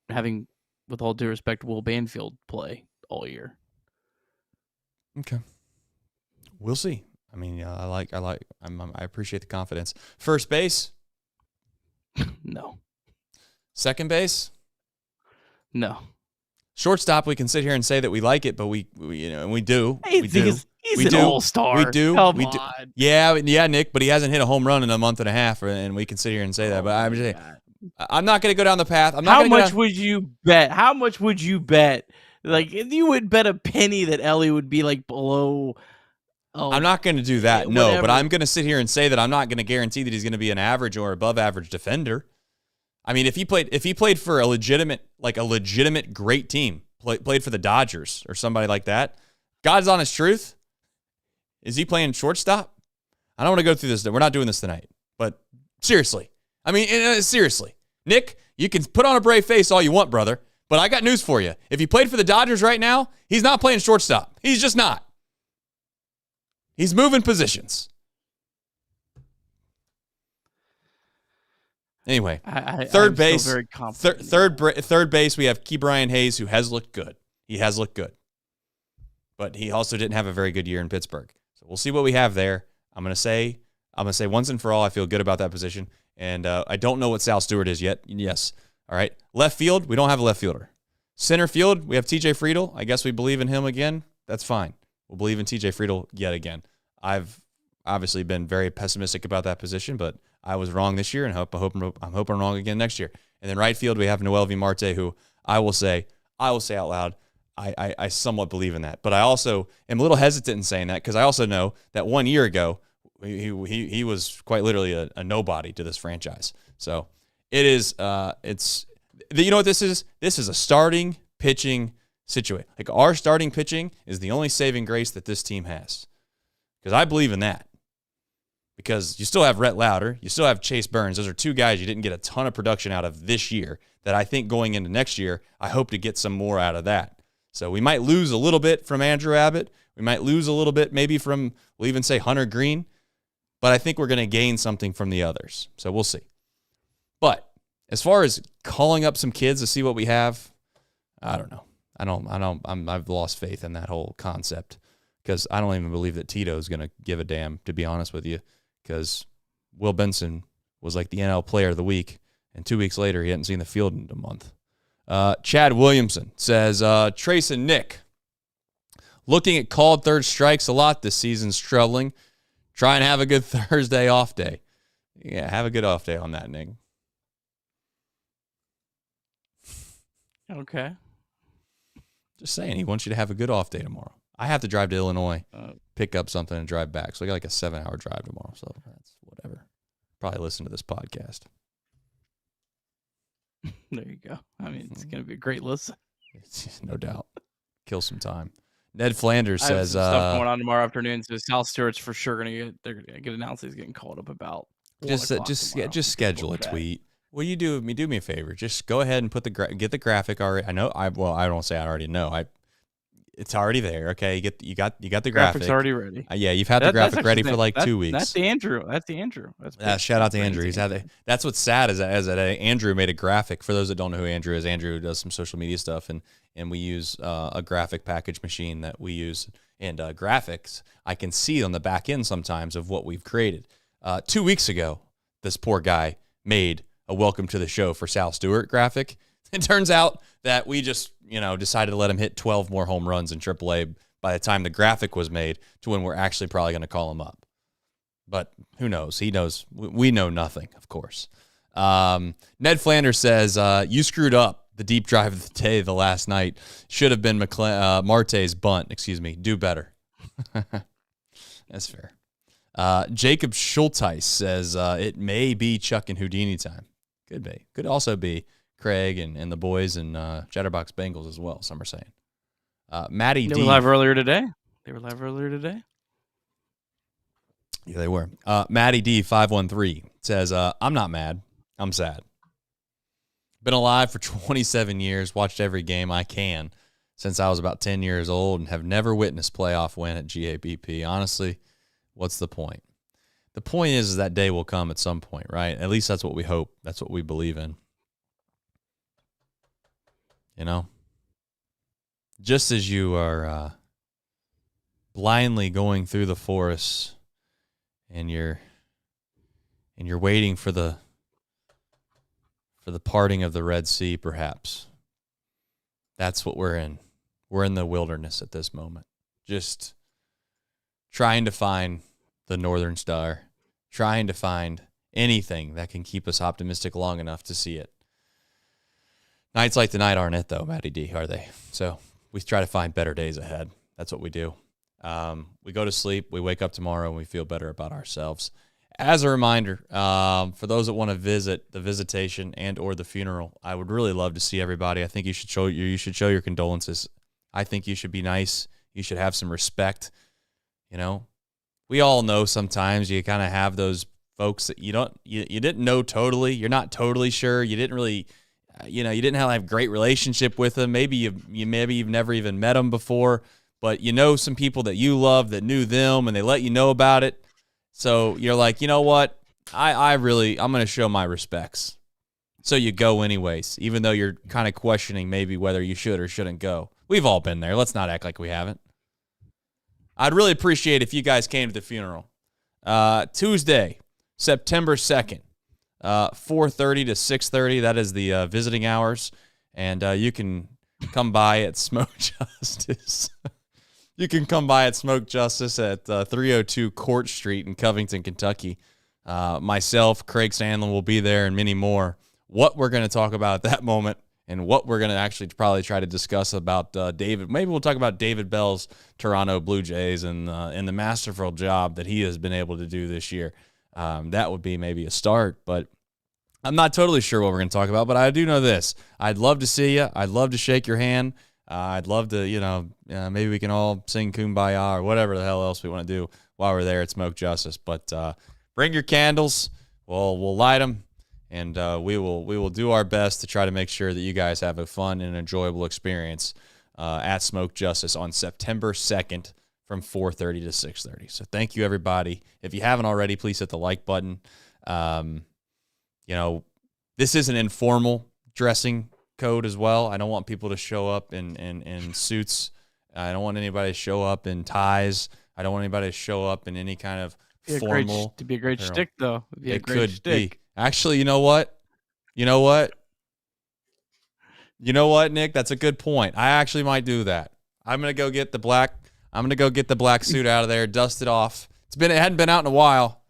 having, with all due respect, Will Banfield play all year. Okay. We'll see. I mean, I appreciate the confidence. First base? No. Second base? No. Shortstop, we can sit here and say that we like it, but we do. He's an all-star. We do. Come on. Yeah, Nick, but he hasn't hit a home run in a month and a half, and we can sit here and say that. But I'm not going to go down the path. How much would you bet? How much would you bet? Like, if you would bet a penny that Elly would be like below. I'm not going to do that, no. Whatever. But I'm going to sit here and say that I'm not going to guarantee that he's going to be an average or above average defender. I mean, if he played for a legitimate great team, played for the Dodgers or somebody like that, God's honest truth, is he playing shortstop? I don't want to go through this. We're not doing this tonight. But seriously. I mean, seriously. Nick, you can put on a brave face all you want, brother, but I got news for you. If he played for the Dodgers right now, he's not playing shortstop. He's just not. He's moving positions. Anyway, third base, third base, we have Ke'Bryan Hayes, who has looked good. He has looked good. But he also didn't have a very good year in Pittsburgh. So we'll see what we have there. I'm gonna say once and for all, I feel good about that position. And I don't know what Sal Stewart is yet. Yes. All right. Left field, we don't have a left fielder. Center field, we have TJ Friedl. I guess we believe in him again. That's fine. We'll believe in TJ Friedl yet again. I've obviously been very pessimistic about that position, but I was wrong this year, and I'm hoping I'm wrong again next year. And then right field, we have Noel V. Marte, who I will say out loud, I somewhat believe in that. But I also am a little hesitant in saying that because I also know that 1 year ago, he was quite literally a nobody to this franchise. So it is, you know what this is? This is a starting pitching situation. Like, our starting pitching is the only saving grace that this team has. Because I believe in that. Because you still have Rhett Lauder, you still have Chase Burns. Those are two guys you didn't get a ton of production out of this year that I think going into next year, I hope to get some more out of that. So we might lose a little bit from Andrew Abbott. We might lose a little bit maybe from, we'll even say Hunter Green. But I think we're going to gain something from the others. So we'll see. But as far as calling up some kids to see what we have, I don't know. I've lost faith in that whole concept because I don't even believe that Tito's going to give a damn, to be honest with you, because Will Benson was like the NL Player of the Week, and 2 weeks later he hadn't seen the field in a month. Chad Williamson says, Trace and Nick, looking at called third strikes a lot this season, struggling. Try and have a good Thursday off day. Yeah, have a good off day on that, Nick. Okay. Just saying, he wants you to have a good off day tomorrow. I have to drive to Illinois, pick up something and drive back. So I got like a 7-hour drive tomorrow. So that's whatever. probably listen to this podcast. There you go. I mean, it's going to be a great listen. No doubt. Kill some time. Ned Flanders I have says, some stuff going on tomorrow afternoon, so Sal Stewart's for sure going to get announced. He's getting called up about 1 o'clock tomorrow. just schedule a tweet. Will you do me a favor? Just go ahead and get the graphic already. I know I don't say I already know. It's already there. Okay, you got the graphic. Graphics already ready. Yeah, you've had the graphic ready for like 2 weeks. That's Andrew. Shout out to Andrew. That's what's sad is that Andrew made a graphic. For those that don't know who Andrew is, Andrew does some social media stuff, and we use a graphic package machine that we use. And graphics, I can see on the back end sometimes of what we've created. 2 weeks ago, this poor guy made a welcome to the show for Sal Stewart graphic. It turns out that we just, decided to let him hit 12 more home runs in AAA by the time the graphic was made to when we're actually probably going to call him up. But who knows? He knows. We know nothing, of course. Ned Flanders says, you screwed up the deep drive of the day the last night. Should have been Marte's bunt. Excuse me. Do better. That's fair. Jacob Schulteis says, it may be Chuck and Houdini time. Could be. Could also be Craig and the boys and Chatterbox Bengals as well, some are saying. Matty D. They were live earlier today. Yeah, they were. Matty D. 513 says, I'm not mad. I'm sad. Been alive for 27 years, watched every game I can since I was about 10 years old, and have never witnessed playoff win at GABP. Honestly, what's the point? The point is that day will come at some point, right? At least that's what we hope. That's what we believe in. Just as you are blindly going through the forest and you're waiting for the parting of the Red Sea, perhaps. That's what we're in. We're in the wilderness at this moment. Just trying to find the Northern Star, trying to find anything that can keep us optimistic long enough to see it. Nights like tonight aren't it, though, Matty D, are they? So we try to find better days ahead. That's what we do. We go to sleep, we wake up tomorrow, and we feel better about ourselves. As a reminder, for those that want to visit the visitation and or the funeral, I would really love to see everybody. I think you should show your condolences. I think you should be nice. You should have some respect. We all know sometimes you kind of have those folks that you didn't know totally. You're not totally sure. You didn't really, you didn't have a great relationship with them. Maybe you've never even met them before, but some people that you love that knew them and they let you know about it. So you're like, you know what? I'm going to show my respects. So you go anyways, even though you're kind of questioning maybe whether you should or shouldn't go. We've all been there. Let's not act like we haven't. I'd really appreciate if you guys came to the funeral. Tuesday, September 2nd, 4:30 to 6:30. That is the visiting hours. And you can come by at Smoke Justice. You can come by at Smoke Justice at 302 Court Street in Covington, Kentucky. Myself, Craig Sandlin will be there and many more. What we're going to talk about at that moment and what we're going to actually probably try to discuss about David. Maybe we'll talk about David Bell's Toronto Blue Jays and the masterful job that he has been able to do this year. That would be maybe a start, but I'm not totally sure what we're going to talk about, but I do know this. I'd love to see you. I'd love to shake your hand. I'd love to, maybe we can all sing Kumbaya or whatever the hell else we want to do while we're there at Smoke Justice. But bring your candles. We'll light them, and we will do our best to try to make sure that you guys have a fun and enjoyable experience at Smoke Justice on September 2nd from 4:30 to 6:30. So thank you, everybody. If you haven't already, please hit the like button. This is an informal dressing code as well. I don't want people to show up in suits. I don't want anybody to show up in ties. I don't want anybody to show up in any kind of formal. To be a great shtick, though. It could be. Actually, you know what, Nick? That's a good point. I actually might do that. I'm gonna go get the black suit out of there, dust it off. It hadn't been out in a while.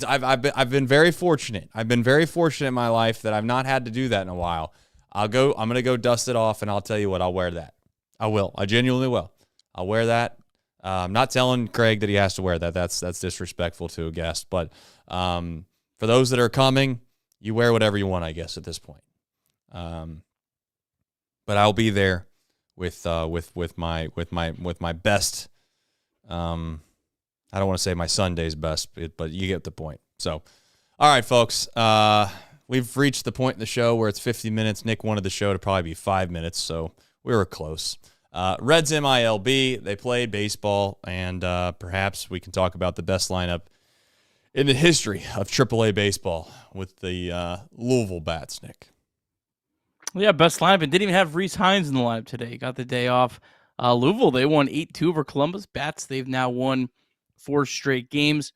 I've been very fortunate. I've been very fortunate in my life that I've not had to do that in a while. I'm going to go dust it off, and I'll tell you what, I'll wear that. I will. I genuinely will. I'll wear that. I'm not telling Craig that he has to wear that. That's disrespectful to a guest. But for for those that are coming, you wear whatever you want, I guess, at this point. But I'll be there with my best. I don't want to say my Sunday's best, but you get the point. So, all right, folks. We've reached the point in the show where it's 50 minutes. Nick wanted the show to probably be 5 minutes, so we were close. Reds MILB, they played baseball, and perhaps we can talk about the best lineup in the history of AAA baseball with the Louisville Bats, Nick. Yeah, best lineup. And didn't even have Reese Hines in the lineup today. Got the day off. Louisville, they won 8-2 over Columbus. Bats, they've now won 4 straight games.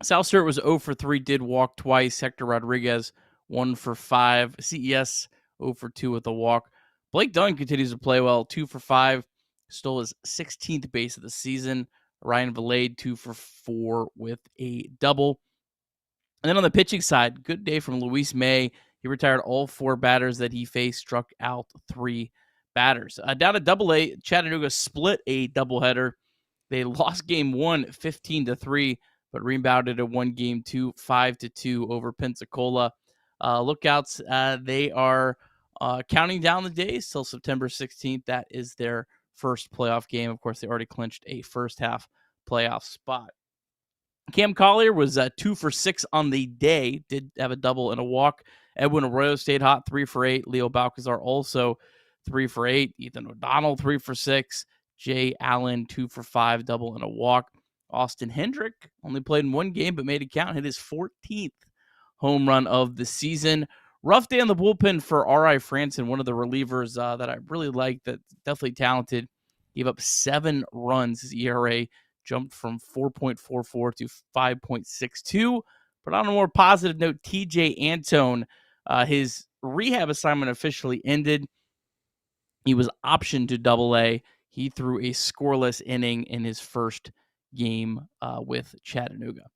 South Sturt was 0 for 3, did walk twice. Hector Rodriguez, 1 for 5. CES, 0 for 2 with a walk. Blake Dunn continues to play well, 2 for 5. Stole his 16th base of the season. Ryan Valade, 2 for 4 with a double. And then on the pitching side, good day from Luis May. He retired all 4 batters that he faced, struck out 3 batters. Down at AA, Chattanooga split a doubleheader. They lost game 1, 15-3, but rebounded a 1 game 2, 5-2 over Pensacola. Lookouts, they are counting down the days till September 16th. That is their first playoff game. Of course, they already clinched a first half playoff spot. Cam Collier was 2 for 6 on the day, did have a double and a walk. Edwin Arroyo stayed hot, 3 for 8. Leo Balcazar also 3 for 8. Ethan O'Donnell, 3 for 6. Jay Allen, 2 for 5, double and a walk. Austin Hendrick only played in 1 game, but made it count, hit his 14th home run of the season. Rough day on the bullpen for R.I. Franson, one of the relievers that I really like, that's definitely talented. Gave up 7 runs. His ERA jumped from 4.44 to 5.62. But on a more positive note, TJ Antone, his rehab assignment officially ended. He was optioned to AA. He threw a scoreless inning in his first game with Chattanooga.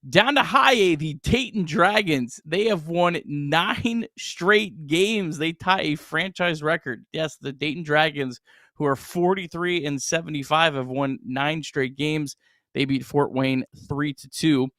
Down to High A, the Dayton Dragons. They have won 9 straight games. They tie a franchise record. Yes, the Dayton Dragons, who are 43-75, have won 9 straight games. They beat Fort Wayne 3-2.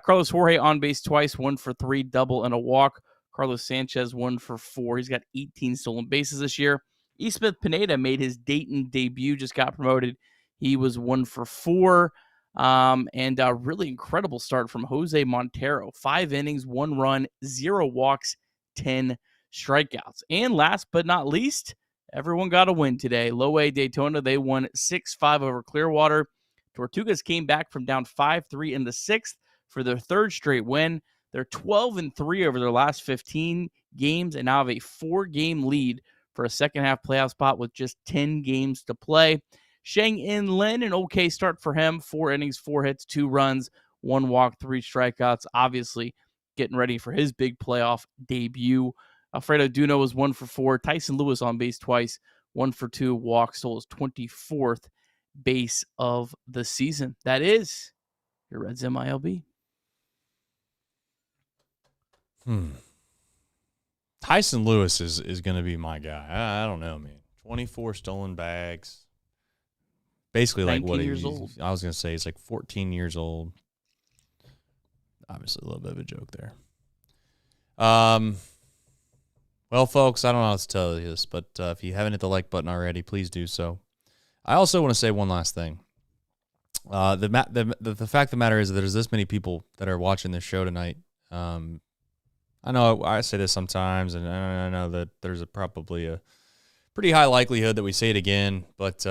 Carlos Jorge on base twice, 1 for 3, double and a walk. Carlos Sanchez, 1 for 4. He's got 18 stolen bases this year. E. Smith Pineda made his Dayton debut, just got promoted. He was 1 for 4. And a really incredible start from Jose Montero. 5 innings, 1 run, 0 walks, 10 strikeouts. And last but not least, everyone got a win today. Low A Daytona, they won 6-5 over Clearwater. Tortugas came back from down 5-3 in the 6th for their 3rd straight win. They're 12-3 over their last 15 games and now have a 4-game lead for a second-half playoff spot with just 10 games to play. Sheng-In Lin, an okay start for him. 4 innings, 4 hits, 2 runs, 1 walk, 3 strikeouts. Obviously, getting ready for his big playoff debut. Alfredo Duno was 1 for 4. Tyson Lewis on base twice, 1 for 2, walk, stole his 24th base of the season. That is your Reds MILB. Tyson Lewis is going to be my guy. I don't know, man. 24 stolen bags. Basically like what he is. I was going to say he's like 14 years old. Obviously a little bit of a joke there. Well, folks, I don't know how to tell you this, but if you haven't hit the like button already, please do so. I also want to say one last thing. The fact of the matter is that there's this many people that are watching this show tonight. I know I say this sometimes, and I know that there's probably a pretty high likelihood that we say it again, but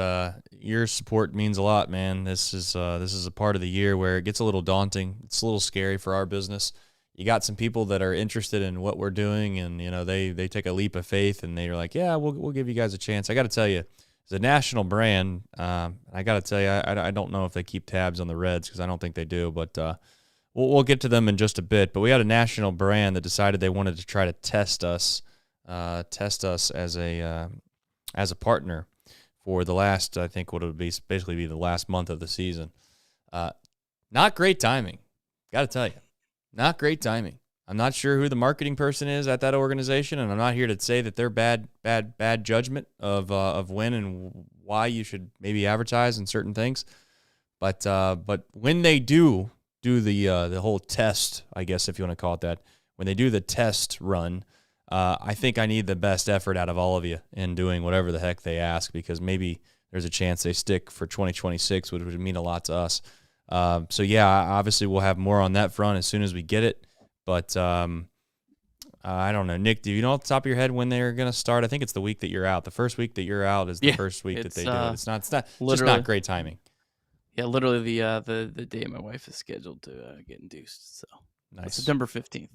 your support means a lot, man. This is a part of the year where it gets a little daunting. It's a little scary for our business. You got some people that are interested in what we're doing, and they take a leap of faith, and they're like, yeah, we'll give you guys a chance. I got to tell you, it's a national brand. I got to tell you, I don't know if they keep tabs on the Reds because I don't think they do, but we'll get to them in just a bit. But we had a national brand that decided they wanted to try to test us as a partner for the last, I think, what it would be basically be the last month of the season. Not great timing, got to tell you. Not great timing. I'm not sure who the marketing person is at that organization, and I'm not here to say that they're bad judgment of when and why you should maybe advertise in certain things. But when they do do the whole test, I guess if you want to call it that, when they do the test run, I think I need the best effort out of all of you in doing whatever the heck they ask, because maybe there's a chance they stick for 2026, which would mean a lot to us. So yeah, obviously we'll have more on that front as soon as we get it. But I don't know. Nick, do you know off the top of your head when they're going to start? I think it's the week that you're out. The first week that you're out is the first week that they do it. It's just not great timing. Yeah, literally the day my wife is scheduled to get induced. So nice. September 15th.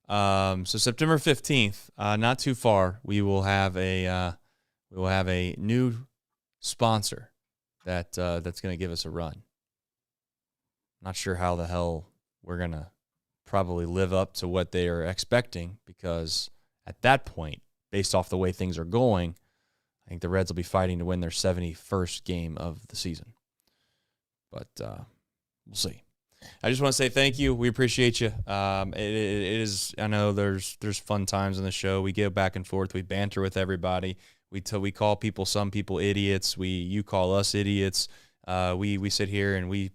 So September 15th, not too far, we will have a new sponsor that's going to give us a run. Not sure how the hell we're going to probably live up to what they are expecting, because at that point, based off the way things are going, I think the Reds will be fighting to win their 71st game of the season. But we'll see. I just want to say thank you. We appreciate you. It is. I know there's fun times on the show. We go back and forth. We banter with everybody. We call some people idiots. You call us idiots. We sit here and we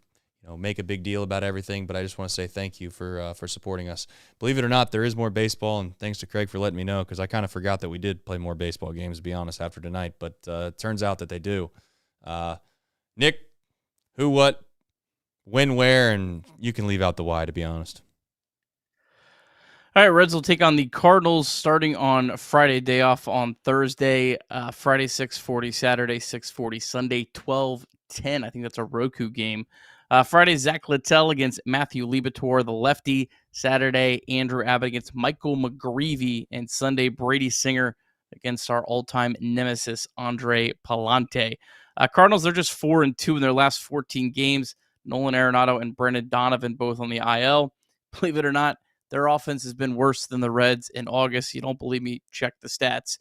make a big deal about everything. But I just want to say thank you for supporting us. Believe it or not, there is more baseball, and thanks to Craig for letting me know, because I kind of forgot that we did play more baseball games, to be honest, after tonight. But it turns out that they do. Nick, who, what, when, where, and you can leave out the why, to be honest. All right, Reds will take on the Cardinals starting on Friday, day off on Thursday. Friday, 6:40, Saturday, 6:40, Sunday, 12:10. I think that's a Roku game. Friday, Zach Littell against Matthew Libator, the lefty. Saturday, Andrew Abbott against Michael McGreevy. And Sunday, Brady Singer against our all-time nemesis, Andre Palante. Cardinals, they're just 4-2 in their last 14 games. Nolan Arenado and Brendan Donovan both on the IL. Believe it or not, their offense has been worse than the Reds in August. You don't believe me? Check the stats.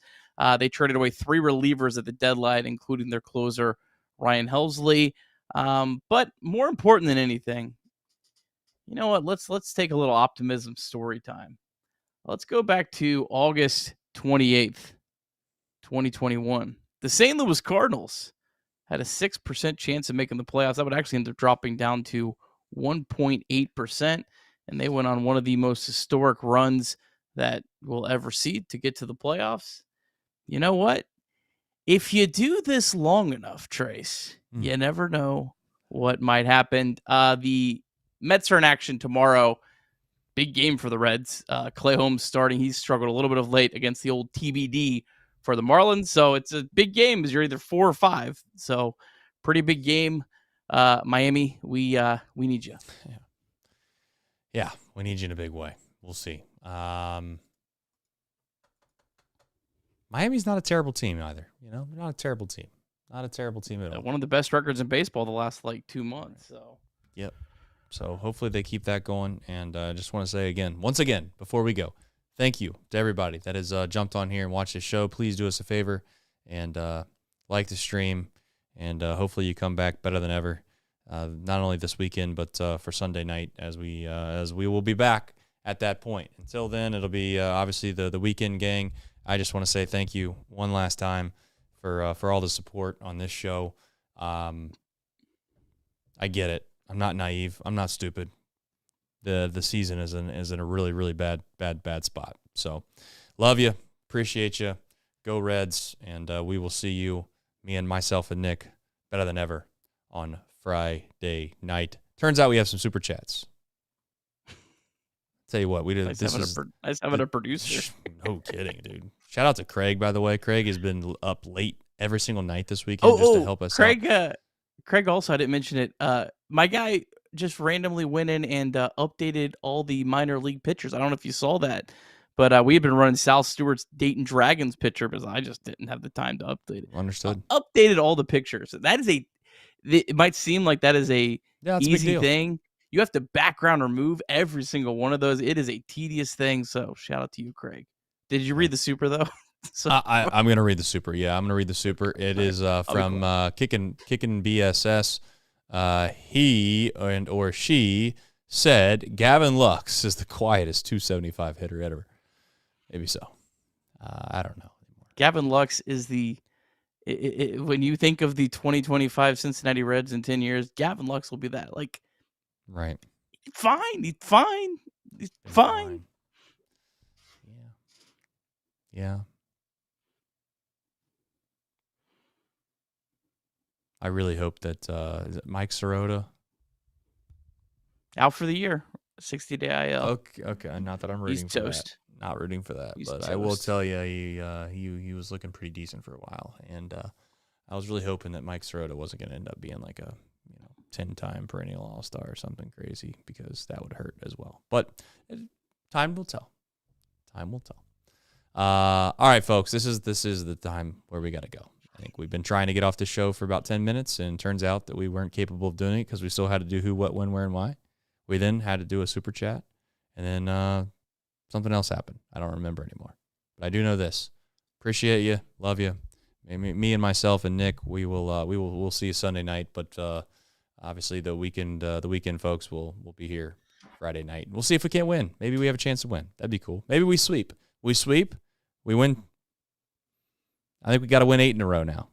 They traded away 3 relievers at the deadline, including their closer, Ryan Helsley. But more important than anything, you know what? Let's take a little optimism story time. Let's go back to August 28th, 2021. The St. Louis Cardinals had a 6% chance of making the playoffs. That would actually end up dropping down to 1.8%. And they went on one of the most historic runs that we'll ever see to get to the playoffs. You know what? If you do this long enough, Trace, you never know what might happen. The Mets are in action tomorrow. Big game for the Reds. Clay Holmes starting. He's struggled a little bit of late against the old TBD for the Marlins. So it's a big game as you're either 4 or 5. So pretty big game. Miami, we need you. Yeah, we need you in a big way. We'll see. Miami's not a terrible team either. Not a terrible team. Not a terrible team at all. One of the best records in baseball the last 2 months. So. Yep. So hopefully they keep that going. And I just want to say once again, before we go, thank you to everybody that has jumped on here and watched this show. Please do us a favor and like the stream. And hopefully you come back better than ever. Not only this weekend, but for Sunday night, as we will be back at that point. Until then, it'll be obviously the weekend gang. I just want to say thank you one last time for all the support on this show. I get it. I'm not naive. I'm not stupid. The season is in a really, really bad spot. So love you. Appreciate you. Go Reds. And we will see you, me and myself and Nick, better than ever on Friday night. Turns out we have some super chats. Tell you what, we did. Nice having a producer. No kidding, dude. Shout out to Craig, by the way. Craig has been up late every single night this weekend just to help us out. Craig also, I didn't mention it. My guy just randomly went in and updated all the minor league pitchers. I don't know if you saw that, but we had been running Sal Stewart's Dayton Dragons pitcher because I just didn't have the time to update it. Understood. Updated all the pictures. That is it might seem like that is a easy thing. You have to background remove every single one of those. It is a tedious thing. So shout out to you, Craig. Did you read the super though? I'm going to read the super. Yeah, I'm going to read the super. It is from Kickin' BSS. He or she said Gavin Lux is the quietest 275 hitter ever. Maybe so. I don't know. Gavin Lux is when you think of the 2025 Cincinnati Reds in 10 years, Gavin Lux will be that. Right. fine. He's fine. He's fine. Yeah. I really hope that is it Mike Sirota Out for the year, 60-day IL. Okay. Not that I'm rooting for that. Not rooting for that, but toast. I will tell you, he was looking pretty decent for a while, and I was really hoping that Mike Sirota wasn't going to end up being like a 10-time perennial All-Star or something crazy, because that would hurt as well. But time will tell. Time will tell. All right, folks, this is the time where we got to go. I think we've been trying to get off the show for about 10 minutes, and it turns out that we weren't capable of doing it because we still had to do who, what, when, where, and why. We then had to do a super chat, and then something else happened. I don't remember anymore. But I do know this. Appreciate you. Love you. Me and myself and Nick, we'll see you Sunday night, but obviously the weekend folks will be here Friday night. We'll see if we can't win. Maybe we have a chance to win. That'd be cool. Maybe we sweep. We win. I think we got to win 8 in a row now.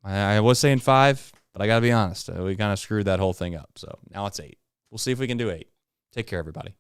I was saying 5, but I got to be honest. We kind of screwed that whole thing up. So now it's 8. We'll see if we can do 8. Take care, everybody.